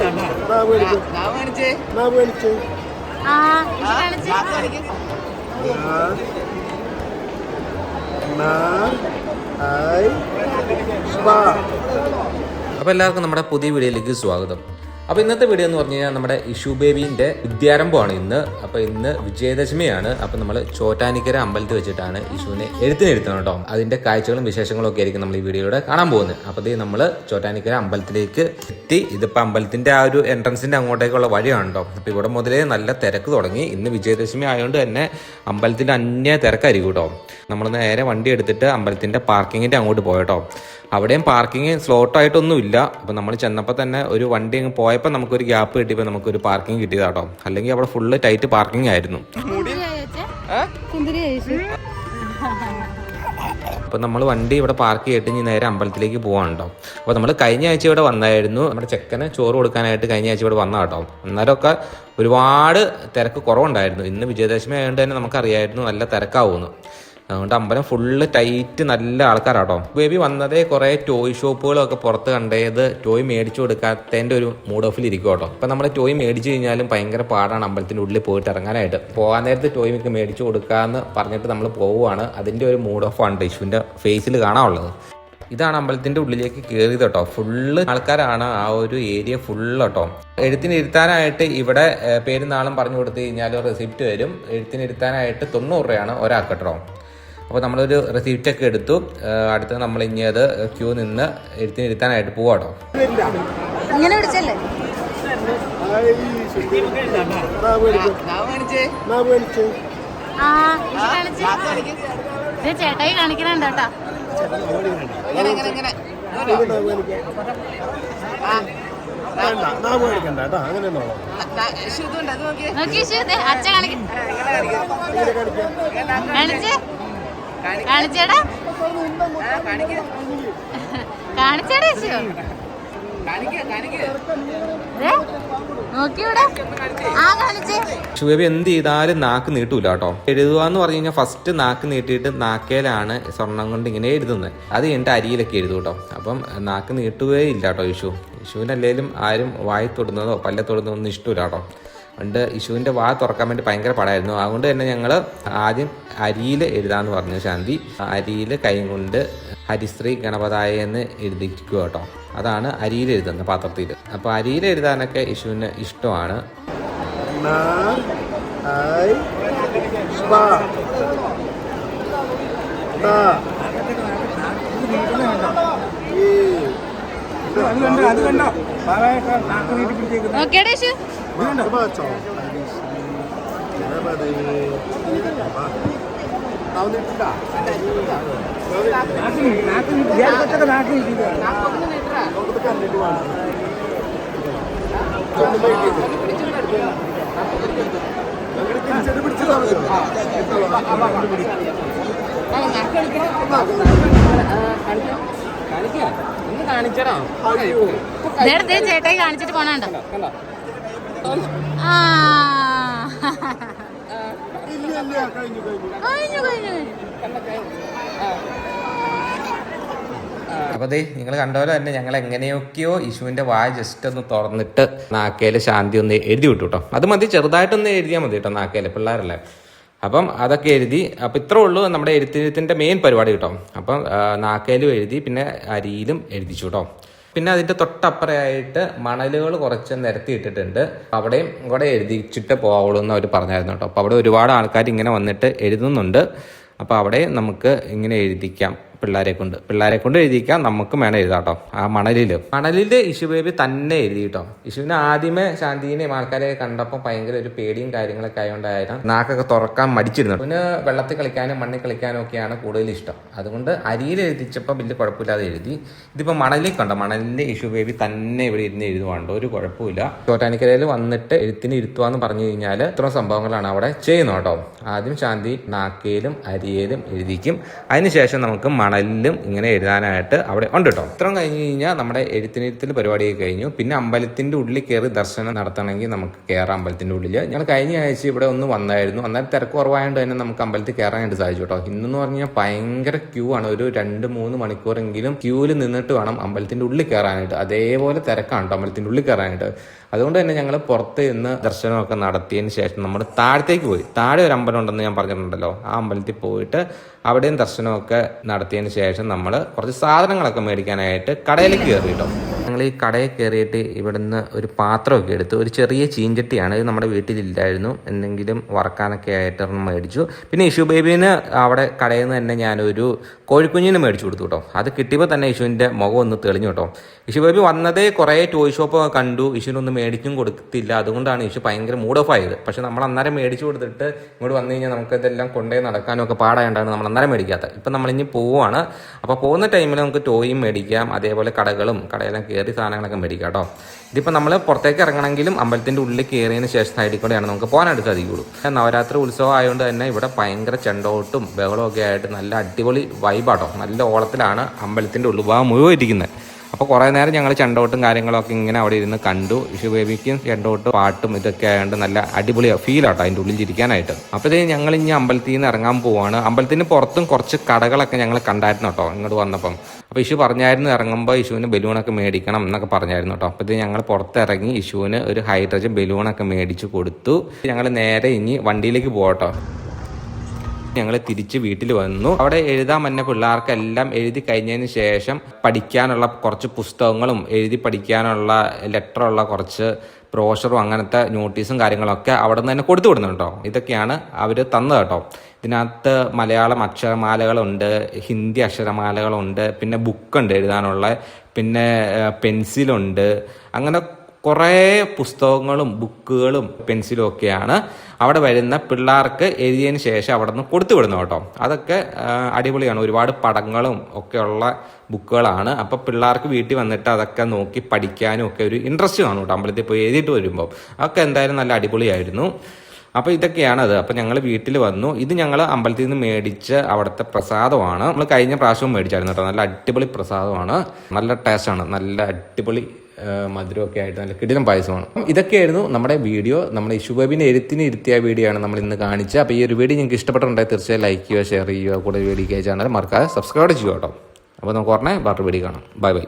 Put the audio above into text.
അപ്പോൾ എല്ലാവർക്കും നമ്മുടെ പുതിയ വീഡിയോയിലേക്ക് സ്വാഗതം. അപ്പോൾ ഇന്നത്തെ വീഡിയോ എന്ന് പറഞ്ഞു കഴിഞ്ഞാൽ നമ്മുടെ ഇഷു ബേബീൻ്റെ വിദ്യാരംഭമാണ് ഇന്ന്. അപ്പോൾ ഇന്ന് വിജയദശമിയാണ്. അപ്പോൾ നമ്മൾ ചോറ്റാനിക്കര അമ്പലത്തിൽ വെച്ചിട്ടാണ് ഇഷുവിനെ എഴുത്തിനെടുത്തത് കേട്ടോ. അതിൻ്റെ കാഴ്ചകളും വിശേഷങ്ങളും ഒക്കെ ആയിരിക്കും നമ്മൾ ഈ വീഡിയോയുടെ കാണാൻ പോകുന്നത്. അപ്പോൾ ഇത് നമ്മൾ ചോറ്റാനിക്കര അമ്പലത്തിലേക്ക് എത്തി. ഇതിപ്പോൾ അമ്പലത്തിൻ്റെ ആ ഒരു എൻട്രൻസിൻ്റെ അങ്ങോട്ടേക്കുള്ള വഴിയാണ് കേട്ടോ. അപ്പോൾ ഇവിടെ മുതലേ നല്ല തിരക്ക് തുടങ്ങി. ഇന്ന് വിജയദശമി ആയതുകൊണ്ട് തന്നെ അമ്പലത്തിൻ്റെ അന്യ തിരക്കായിരിക്കും കേട്ടോ. നമ്മൾ നേരെ വണ്ടി എടുത്തിട്ട് അമ്പലത്തിൻ്റെ പാർക്കിങ്ങിൻ്റെ അങ്ങോട്ട് പോയട്ടോ. അവിടെയും പാർക്കിങ് സ്ലോട്ടായിട്ടൊന്നും ഇല്ല. അപ്പോൾ നമ്മൾ ചെന്നപ്പോൾ തന്നെ ഒരു വണ്ടി അങ്ങ് പോയപ്പോൾ നമുക്കൊരു ഗ്യാപ്പ് കിട്ടിയപ്പോൾ നമുക്കൊരു പാർക്കിംഗ് കിട്ടിയതാട്ടോ. അല്ലെങ്കിൽ അവിടെ ഫുള്ള് ടൈറ്റ് പാർക്കിംഗ് ആയിരുന്നു. അപ്പോൾ നമ്മൾ വണ്ടി ഇവിടെ പാർക്ക് ചെയ്തിട്ട് ഇനി നേരെ അമ്പലത്തിലേക്ക് പോകാനുണ്ടോ. അപ്പോൾ നമ്മൾ കഴിഞ്ഞ ആഴ്ച ഇവിടെ വന്നായിരുന്നു. നമ്മുടെ ചെക്കന് ചോറ് കൊടുക്കാനായിട്ട് കഴിഞ്ഞ ആഴ്ച ഇവിടെ വന്ന കേട്ടോ. അന്നേരമൊക്കെ ഒരുപാട് തിരക്ക് കുറവുണ്ടായിരുന്നു. ഇന്ന് വിജയദശമി ആയതുകൊണ്ട് തന്നെ നമുക്കറിയായിരുന്നു നല്ല തിരക്കാവുമെന്ന്. അതുകൊണ്ട് അമ്പലം ഫുള്ള് ടൈറ്റ് നല്ല ആൾക്കാരാട്ടോ. ബേബി വന്നതേ കുറേ ടോയ് ഷോപ്പുകളൊക്കെ പുറത്ത് കണ്ടത് ടോയ് മേടിച്ചു കൊടുക്കാത്തതിൻ്റെ ഒരു മൂഡ് ഓഫിൽ ഇരിക്കും കേട്ടോ. ഇപ്പം നമ്മൾ ടോയ് മേടിച്ചു കഴിഞ്ഞാലും ഭയങ്കര പാടാണ് അമ്പലത്തിൻ്റെ ഉള്ളിൽ പോയിട്ട് ഇറങ്ങാനായിട്ട്. പോകാൻ നേരത്ത് ടോയ് മിക്ക് മേടിച്ചു കൊടുക്കാമെന്ന് പറഞ്ഞിട്ട് നമ്മൾ പോവുകയാണ്. അതിൻ്റെ ഒരു മൂഡ് ഓഫാണ് ഇഷുവിൻ്റെ ഫേസിൽ കാണാനുള്ളത്. ഇതാണ് അമ്പലത്തിൻ്റെ ഉള്ളിലേക്ക് കയറിയത് കേട്ടോ. ഫുള്ള് ആൾക്കാരാണ്. ആ ഒരു ഏരിയ ഫുള്ള് കേട്ടോ. എഴുത്തിനിരുത്താനായിട്ട് ഇവിടെ പേരും നാളും പറഞ്ഞു കൊടുത്തു കഴിഞ്ഞാൽ റെസിപ്റ്റ് വരും. എഴുത്തിനിരുത്താനായിട്ട് 90 രൂപയാണ് ഒരാൾക്ക് കേട്ടോ. അപ്പോൾ നമ്മളൊരു റെസിപ്റ്റൊക്കെ എടുത്തു. അടുത്ത് നമ്മൾ ഇനി അത് ക്യൂ നിന്ന് എഴുത്തിനിരുത്താനായിട്ട് പോവാട്ടോ. ചേട്ടായി കാണിക്കണുണ്ട് കേട്ടോ. അച്ഛ കാണിച്ചേടാ കാണിച്ചേടാ നോക്കിയൂടെ ആ കാണിച്ചേ. ഷുബേബി എന്ത് ചെയ്താലും നാക്ക് നീട്ടൂല കേട്ടോ. എഴുതുക എന്ന് പറഞ്ഞു കഴിഞ്ഞാൽ ഫസ്റ്റ് നാക്ക് നീട്ടിയിട്ട് നാക്കേലാണ് സ്വർണം കൊണ്ട് ഇങ്ങനെ എഴുതുന്നത്. അത് കഴിഞ്ഞിട്ട് അരിയിലൊക്കെ എഴുതും കേട്ടോ. അപ്പം നാക്ക് നീട്ടുകയേ ഇല്ല കേട്ടോ ഇഷുവിനല്ലേലും ആരും വായി തൊടുന്നതോ പല്ല തൊടുന്നതോ ഒന്നും ഇഷ്ടമില്ല കേട്ടോ. അതുകൊണ്ട് ഇഷുവിൻ്റെ വാ തുറക്കാൻ വേണ്ടി ഭയങ്കര പടമായിരുന്നു. അതുകൊണ്ട് തന്നെ ഞങ്ങൾ ആദ്യം അരിയിൽ എഴുതാമെന്ന് പറഞ്ഞു ശാന്തി. അരിയിൽ കൈ കൊണ്ട് ഹരിശ്രീ ഗണപതായ എന്ന് എഴുതിക്കുക കേട്ടോ. അതാണ് അരിയിൽ എഴുതുന്നത് പാത്രത്തിൽ. അപ്പോൾ അരിയിൽ എഴുതാനൊക്കെ ഇഷുവിന് ഇഷ്ടമാണ്. ചേട്ടായി കാണിച്ചിട്ട് പോണുണ്ടോ. അപ്പോൾ ദേ നിങ്ങൾ കണ്ട പോലെ തന്നെ ഞങ്ങൾ എങ്ങനെയൊക്കെയോ ഇഷുവിൻ്റെ വായ ജസ്റ്റ് ഒന്ന് തുറന്നിട്ട് നാക്കയിൽ ശാന്തി ഒന്ന് എഴുതി വിട്ടു കേട്ടോ. അത് മതി, ചെറുതായിട്ടൊന്ന് എഴുതിയാൽ മതി കേട്ടോ. നാക്കയിൽ പിള്ളേരല്ലേ. അപ്പം അതൊക്കെ എഴുതി. അപ്പം ഇത്രേ ഉള്ളൂ നമ്മുടെ എഴുത്തിൻ്റെ മെയിൻ പരിപാടി കേട്ടോ. അപ്പം നാക്കയിലും എഴുതി, പിന്നെ അരിയിലും എഴുതിച്ചു കേട്ടോ. പിന്നെ അതിൻ്റെ തൊട്ടപ്പുറമായിട്ട് മണലുകൾ കുറച്ച് നിരത്തി ഇട്ടിട്ടുണ്ട്. അവിടെയും കൂടെ എഴുതിച്ചിട്ട് പോവുള്ളൂ എന്ന് അവർ പറഞ്ഞായിരുന്നു കേട്ടോ. അപ്പോൾ അവിടെ ഒരുപാട് ആൾക്കാർ ഇങ്ങനെ വന്നിട്ട് എഴുതുന്നുണ്ട്. അപ്പോൾ അവിടെ നമുക്ക് ഇങ്ങനെ എഴുതിക്കാം. പിള്ളേരെ കൊണ്ട് എഴുതിക്കാം. നമുക്കും വേണം എഴുതാം കേട്ടോ. ആ മണലിൽ ഇഷു ബേബി തന്നെ എഴുതി കേട്ടോ. ഇഷുവിന് ആദ്യമേ ശാന്തിനെയും ആൾക്കാരെ കണ്ടപ്പോൾ ഭയങ്കര ഒരു പേടിയും കാര്യങ്ങളൊക്കെ ആയതുകൊണ്ടായിരുന്നു നാക്കൊക്കെ തുറക്കാൻ മടിച്ചിരുന്നു. പിന്നെ വെള്ളത്തിൽ കളിക്കാനും മണ്ണിൽ കളിക്കാനും ഒക്കെയാണ് കൂടുതൽ ഇഷ്ടം. അതുകൊണ്ട് അരിയിൽ എഴുതിച്ചപ്പോൾ വലിയ കുഴപ്പമില്ലാതെ എഴുതി. ഇതിപ്പോൾ മണലിൽ കണ്ടോ. മണലിൽ ഇഷു ബേബി തന്നെ ഇവിടെ ഇരുന്ന് എഴുതുവാണ്ടോ, ഒരു കുഴപ്പമില്ല. ചോറ്റാനിക്കരയിൽ വന്നിട്ട് എഴുത്തിന് ഇരുത്തുവാന്ന് പറഞ്ഞു കഴിഞ്ഞാൽ ഇത്രയും സംഭവങ്ങളാണ് അവിടെ ചെയ്യുന്നത് കേട്ടോ. ആദ്യം ശാന്തി നാക്കയിലും അരിയിലും എഴുതിക്കും. അതിനുശേഷം നമുക്ക് മണലിലും ഇങ്ങനെ എഴുതാനായിട്ട് അവിടെ ഉണ്ട് കേട്ടോ. ഇത്രയും കഴിഞ്ഞ് കഴിഞ്ഞാൽ നമ്മുടെ എഴുത്തിനിരുത്തൽ പരിപാടിയൊക്കെ കഴിഞ്ഞു. പിന്നെ അമ്പലത്തിൻ്റെ ഉള്ളിൽ കയറി ദർശനം നടത്തണമെങ്കിൽ നമുക്ക് കയറാം അമ്പലത്തിൻ്റെ ഉള്ളിൽ. ഞങ്ങൾ കഴിഞ്ഞ ആഴ്ച ഇവിടെ ഒന്ന് വന്നായിരുന്നു. അന്നേരം തിരക്ക് കുറവായതുകൊണ്ട് തന്നെ നമുക്ക് അമ്പലത്തിൽ കയറാനായിട്ട് സാധിച്ചു കേട്ടോ. ഇന്നെന്ന് പറഞ്ഞാൽ ഭയങ്കര ക്യൂ ആണ്. ഒരു 2-3 മണിക്കൂറെങ്കിലും ക്യൂവിൽ നിന്നിട്ട് വേണം അമ്പലത്തിൻ്റെ ഉള്ളിൽ കയറാനായിട്ട്. അതേപോലെ തിരക്കാണ് കേട്ടോ അമ്പലത്തിൻ്റെ ഉള്ളിൽ കയറാനായിട്ട്. അതുകൊണ്ട് തന്നെ ഞങ്ങൾ പുറത്ത് നിന്ന് ദർശനമൊക്കെ നടത്തിയതിന് ശേഷം നമ്മൾ താഴത്തേക്ക് പോയി. താഴെ ഒരു അമ്പലം ഉണ്ടെന്ന് ഞാൻ പറഞ്ഞിട്ടുണ്ടല്ലോ. ആ അമ്പലത്തിൽ പോയിട്ട് അവിടെയും ദർശനമൊക്കെ നടത്തിയതിന് ശേഷം നമ്മൾ കുറച്ച് സാധനങ്ങളൊക്കെ മേടിക്കാനായിട്ട് കടയിലേക്ക് കയറി കേട്ടോ. ഞങ്ങൾ ഈ കടയിൽ കയറിയിട്ട് ഇവിടുന്ന് ഒരു പാത്രമൊക്കെ എടുത്ത്, ഒരു ചെറിയ ചീഞ്ചട്ടിയാണ്, ഇത് നമ്മുടെ വീട്ടിലില്ലായിരുന്നു, എന്തെങ്കിലും വറക്കാനൊക്കെ ആയിട്ട് മേടിച്ചു. പിന്നെ ഇഷു ബേബീന് അവിടെ കടയിൽ നിന്ന് തന്നെ ഞാനൊരു കോഴിക്കുഞ്ഞിന് മേടിച്ചു കൊടുത്തു കേട്ടോ. അത് കിട്ടിയപ്പോൾ തന്നെ ഇഷുവിൻ്റെ മുഖം ഒന്ന് തെളിഞ്ഞു കേട്ടോ. ഇഷു ബേബി വന്നതേ കുറേ ടോയ് ഷോപ്പൊക്കെ കണ്ടു, ഇഷുവിനൊന്നും മേടിച്ചും കൊടുത്തില്ല. അതുകൊണ്ടാണ് ഇഷു ഭയങ്കര മൂഡ് ഓഫ് ആയത്. പക്ഷെ നമ്മൾ അന്നേരം മേടിച്ചു കൊടുത്തിട്ട് ഇങ്ങോട്ട് വന്നു കഴിഞ്ഞാൽ നമുക്കിതെല്ലാം കൊണ്ടുപോയി നടക്കാനും ഒക്കെ പാടായതുകൊണ്ടാണ് നമ്മൾ അന്നേരം മേടിക്കാത്തത്. ഇപ്പം നമ്മളിനി പോവുകയാണ്. അപ്പോൾ പോകുന്ന ടൈമിൽ നമുക്ക് ടോയും മേടിക്കാം, അതേപോലെ കടയെല്ലാം കയറി സാധനങ്ങളൊക്കെ മേടിക്കാം കേട്ടോ. ഇതിപ്പോൾ നമ്മൾ പുറത്തേക്ക് ഇറങ്ങണമെങ്കിലും അമ്പലത്തിൻ്റെ ഉള്ളിൽ കയറിയതിന് ശേഷം സൈഡിൽ കൂടെയാണ് നമുക്ക് പോകാനായിട്ട് സാധിക്കുള്ളൂ. നവരാത്രി ഉത്സവം ആയതുകൊണ്ട് തന്നെ ഇവിടെ ഭയങ്കര ചെണ്ടോട്ടും ബഹളവും ഒക്കെ ആയിട്ട് നല്ല അടിപൊളി വൈബാട്ടോ. നല്ല ഓളത്തിലാണ് അമ്പലത്തിൻ്റെ ഉൾഭാഗം മുഴുവൻ ഇരിക്കുന്നത്. അപ്പോൾ കുറേ നേരം ഞങ്ങൾ ചെണ്ടോട്ടും കാര്യങ്ങളൊക്കെ ഇങ്ങനെ അവിടെ ഇരുന്ന് കണ്ടു. ഇഷു ബേബിക്കും ചെണ്ടോട്ടും പാട്ടും ഇതൊക്കെ ആയതുകൊണ്ട് നല്ല അടിപൊളി ഫീലാട്ടോ അതിൻ്റെ ഉള്ളിൽ ഇരിക്കാനായിട്ട്. അപ്പോൾ ഞങ്ങൾ ഇനി അമ്പലത്തിൽ നിന്ന് ഇറങ്ങാൻ പോവാണ്. അമ്പലത്തിന് പുറത്തും കുറച്ച് കടകളൊക്കെ ഞങ്ങൾ കണ്ടായിരുന്നു കേട്ടോ ഇങ്ങോട്ട് വന്നപ്പം. അപ്പോൾ ഇഷു പറഞ്ഞായിരുന്നു ഇറങ്ങുമ്പോൾ ഇഷുവിന് ബലൂണൊക്കെ മേടിക്കണം എന്നൊക്കെ പറഞ്ഞായിരുന്നു കേട്ടോ. അപ്പോൾ ഞങ്ങൾ പുറത്തിറങ്ങി ഇഷുവിന് ഒരു ഹൈഡ്രജൻ ബലൂണൊക്കെ മേടിച്ച് കൊടുത്തു. ഞങ്ങൾ നേരെ ഇനി വണ്ടിയിലേക്ക് പോകട്ടോ. ഞങ്ങൾ തിരിച്ച് വീട്ടിൽ വന്നു. അവിടെ എഴുതാൻ വന്ന പിള്ളേർക്കെല്ലാം എഴുതി കഴിഞ്ഞതിന് ശേഷം പഠിക്കാനുള്ള കുറച്ച് പുസ്തകങ്ങളും എഴുതി പഠിക്കാനുള്ള ലെറ്ററുള്ള കുറച്ച് ബ്രോഷറും അങ്ങനത്തെ നോട്ടീസും കാര്യങ്ങളൊക്കെ അവിടെ നിന്ന് തന്നെ കൊടുത്തു വിടുന്നു കേട്ടോ. ഇതൊക്കെയാണ് അവർ തന്നത് കേട്ടോ. ഇതിനകത്ത് മലയാളം അക്ഷരമാലകളുണ്ട്, ഹിന്ദി അക്ഷരമാലകളുണ്ട്, പിന്നെ ബുക്കുണ്ട് എഴുതാനുള്ള, പിന്നെ പെൻസിലുണ്ട്. അങ്ങനെ കുറേ പുസ്തകങ്ങളും ബുക്കുകളും പെൻസിലും ഒക്കെയാണ് അവിടെ വരുന്ന പിള്ളേർക്ക് എഴുതിയതിന് ശേഷം അവിടെ നിന്ന് കൊടുത്തു വിടുന്നു കേട്ടോ. അതൊക്കെ അടിപൊളിയാണ്. ഒരുപാട് പടങ്ങളും ഒക്കെയുള്ള ബുക്കുകളാണ്. അപ്പോൾ പിള്ളേർക്ക് വീട്ടിൽ വന്നിട്ട് അതൊക്കെ നോക്കി പഠിക്കാനും ഒക്കെ ഒരു ഇൻട്രസ്റ്റ് കാണും കേട്ടോ. അമ്പലത്തിൽ പോയി എഴുതിയിട്ട് വരുമ്പോൾ അതൊക്കെ എന്തായാലും നല്ല അടിപൊളിയായിരുന്നു. അപ്പോൾ ഇതൊക്കെയാണത്. അപ്പോൾ ഞങ്ങൾ വീട്ടിൽ വന്നു. ഇത് ഞങ്ങൾ അമ്പലത്തിൽ നിന്ന് മേടിച്ച അവിടുത്തെ പ്രസാദമാണ്. നമ്മൾ കഴിഞ്ഞ പ്രാവശ്യവും മേടിച്ചായിരുന്നു കേട്ടോ. നല്ല അടിപൊളി പ്രസാദമാണ്, നല്ല ടേസ്റ്റാണ്, നല്ല അടിപൊളി മധുരമൊക്കെ ആയിട്ട് നല്ല കിടിലം പായസമാണ്. ഇതൊക്കെയായിരുന്നു നമ്മുടെ വീഡിയോ. നമ്മുടെ ഇഷു ബേബിനെ എഴുത്തിന് ഇരുത്തിയ വീഡിയോ ആണ് നമ്മൾ ഇന്ന് കാണിച്ചത്. അപ്പോൾ ഈ ഒരു വീഡിയോ നിങ്ങൾക്ക് ഇഷ്ടപ്പെട്ടിട്ടുണ്ടെങ്കിൽ തീർച്ചയായും ലൈക്ക് ചെയ്യുക, ഷെയർ ചെയ്യുക, കൂടെ വീഡിയോ ചാനൽ മറക്കാതെ സബ്സ്ക്രൈബ് ചെയ്യുക കേട്ടോ. അപ്പോൾ നമുക്ക് ഉടനെ വേറൊരു വീഡിയോ കാണാം. Bye bye.